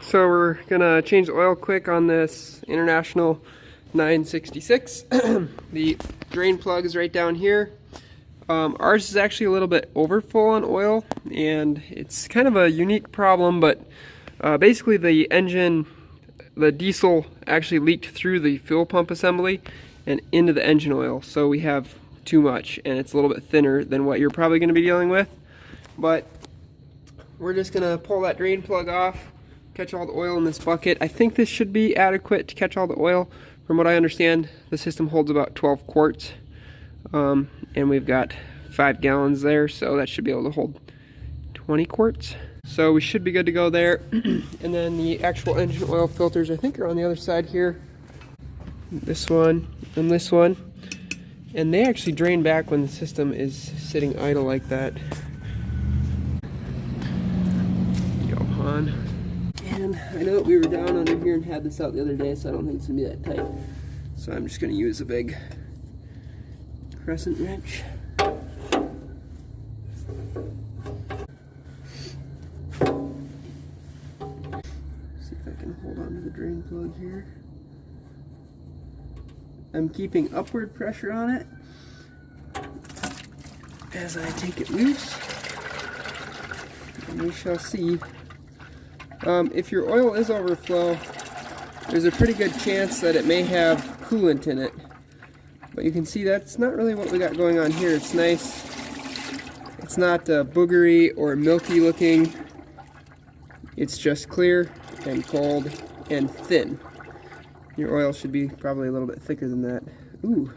So we're gonna change the oil quick on this International 966. The drain plug is right down here. Ours is actually a little bit overfull on oil, and it's kind of a unique problem, but basically the engine, the diesel actually leaked through the fuel pump assembly and into the engine oil, so we have too much, and it's a little bit thinner than what you're probably going to be dealing with. But we're just going to pull that drain plug off, catch all the oil in this bucket. I think this should be adequate to catch all the oil. From what I understand, the system holds about 12 quarts, and we've got 5 gallons there, so that should be able to hold 20 quarts. So we should be good to go there. And then the actual engine oil filters, I think, are on the other side here. This one and this one. And they actually drain back when the system is sitting idle like that. Johan. And I know that we were down under here and had this out the other day, so I don't think it's gonna be that tight. So I'm just gonna use a big crescent wrench. See if I can hold on to the drain plug here. I'm keeping upward pressure on it as I take it loose, and we shall see. If your oil is overflow, there's a pretty good chance that it may have coolant in it. But you can see that's not really what we got going on here. It's nice. It's not boogery or milky looking. It's just clear and cold and thin. Your oil should be probably a little bit thicker than that. Ooh,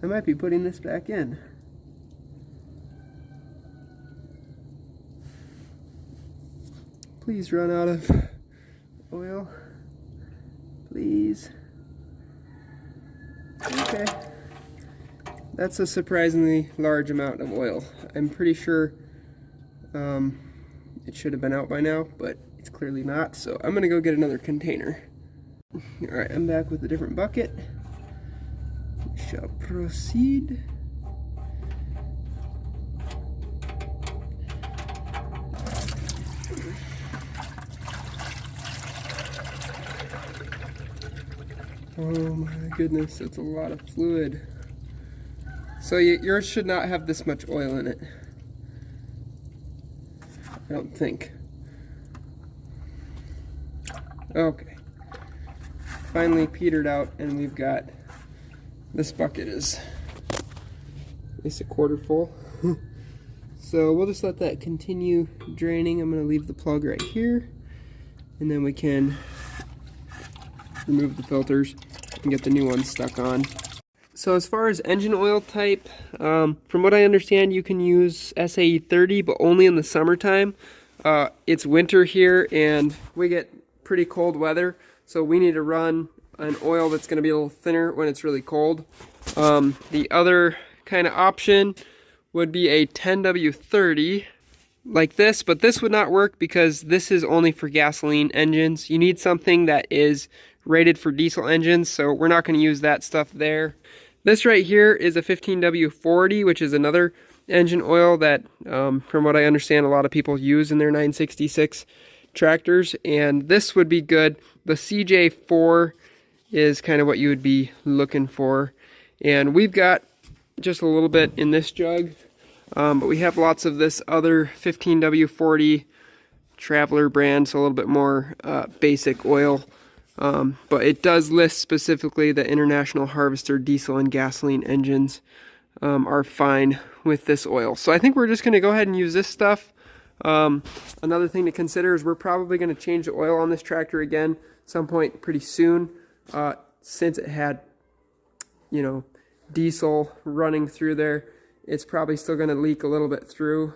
I might be putting this back in. Please run out of oil. Please. Okay. That's a surprisingly large amount of oil. I'm pretty sure it should have been out by now, but it's clearly not, so I'm gonna go get another container. Alright, I'm back with a different bucket. We shall proceed. Oh my goodness, that's a lot of fluid. So yours should not have this much oil in it. I don't think. Okay. Finally petered out, and we've got, this bucket is at least a quarter full. So we'll just let that continue draining. I'm going to leave the plug right here, and then we can remove the filters and get the new ones stuck on. So as far as engine oil type, from what I understand, you can use SAE 30, but only in the summertime. It's winter here, and we get pretty cold weather, so we need to run an oil that's going to be a little thinner when it's really cold. The other kind of option would be a 10W30 like this, but this would not work because this is only for gasoline engines. You need something that is rated for diesel engines, so we're not going to use that stuff there. This right here is a 15W40, which is another engine oil that, from what I understand, a lot of people use in their 966 tractors, and this would be good. The CJ4 is kind of what you would be looking for, and we've got just a little bit in this jug, but we have lots of this other 15W40 Traveler brand, so a little bit more basic oil. But it does list specifically that International Harvester diesel and gasoline engines are fine with this oil. So I think we're just going to go ahead and use this stuff. Another thing to consider is we're probably going to change the oil on this tractor again some point pretty soon, since it had, you know, diesel running through there. It's probably still going to leak a little bit through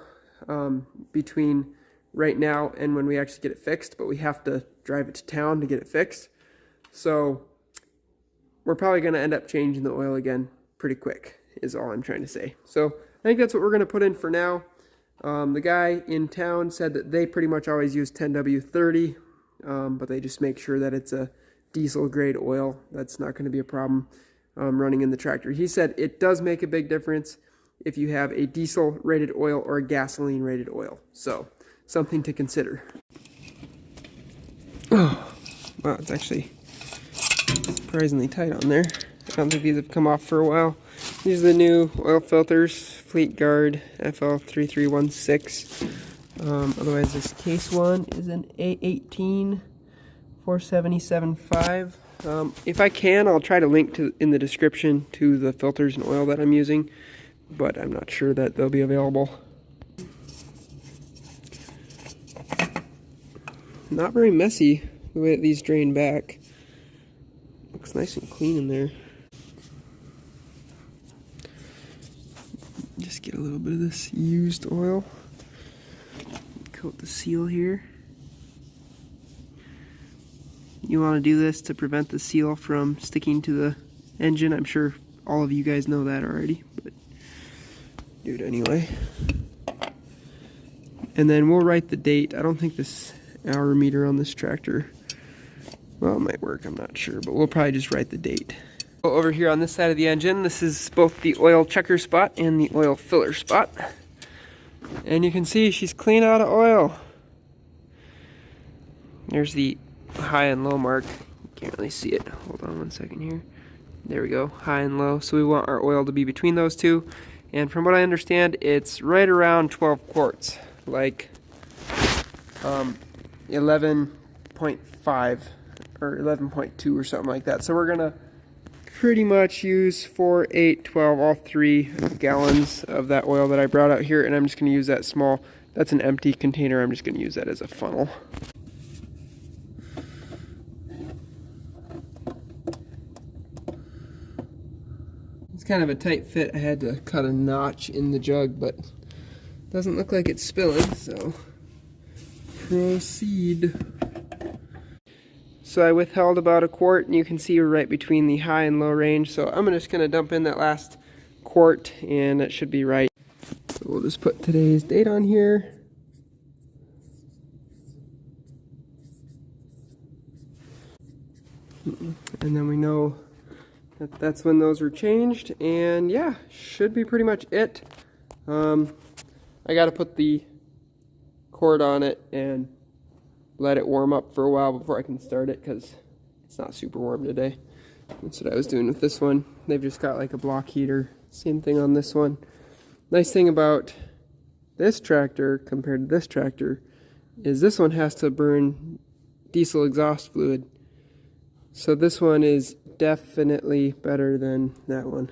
between right now and when we actually get it fixed, but we have to drive it to town to get it fixed. So we're probably going to end up changing the oil again pretty quick, is all I'm trying to say. So I think that's what we're going to put in for now. The guy in town said that they pretty much always use 10W30, but they just make sure that it's a diesel grade oil. That's not going to be a problem running in the tractor. He said it does make a big difference if you have a diesel rated oil or a gasoline rated oil. So something to consider. Oh, wow, it's actually surprisingly tight on there. I don't think these have come off for a while. These are the new oil filters, Fleet Guard FL3316. Otherwise, this case one is an A18 477.5. If I can, I'll try to link to in the description to the filters and oil that I'm using, but I'm not sure that they'll be available. Not very messy the way that these drain back. Looks nice and clean in there. Just get a little bit of this used oil. Coat the seal here. You want to do this to prevent the seal from sticking to the engine. I'm sure all of you guys know that already, but do it anyway. And then we'll write the date. I don't think this hour meter on this tractor, well, it might work, I'm not sure, but we'll probably just write the date. Over here on this side of the engine, this is both the oil checker spot and the oil filler spot. And you can see she's clean out of oil. There's the high and low mark. You can't really see it. Hold on one second here. There we go, high and low. So we want our oil to be between those two. And from what I understand, it's right around 12 quarts, like 11.5 or 11.2 or something like that. So we're gonna pretty much use 4, 8, 12, all 3 gallons of that oil that I brought out here, and I'm just gonna use that small, that's an empty container, I'm just gonna use that as a funnel. It's kind of a tight fit. I had to cut a notch in the jug, but doesn't look like it's spilling, so proceed. So I withheld about a quart, and you can see we're right between the high and low range, so I'm just going to dump in that last quart, and that should be right. So we'll just put today's date on here. And then we know that that's when those were changed, and yeah, should be pretty much it. I got to put the cord on it and let it warm up for a while before I can start it, because it's not super warm today. That's what I was doing with this one. They've just got like a block heater. Same thing on this one. Nice thing about this tractor compared to this tractor is this one has to burn diesel exhaust fluid. So this one is definitely better than that one.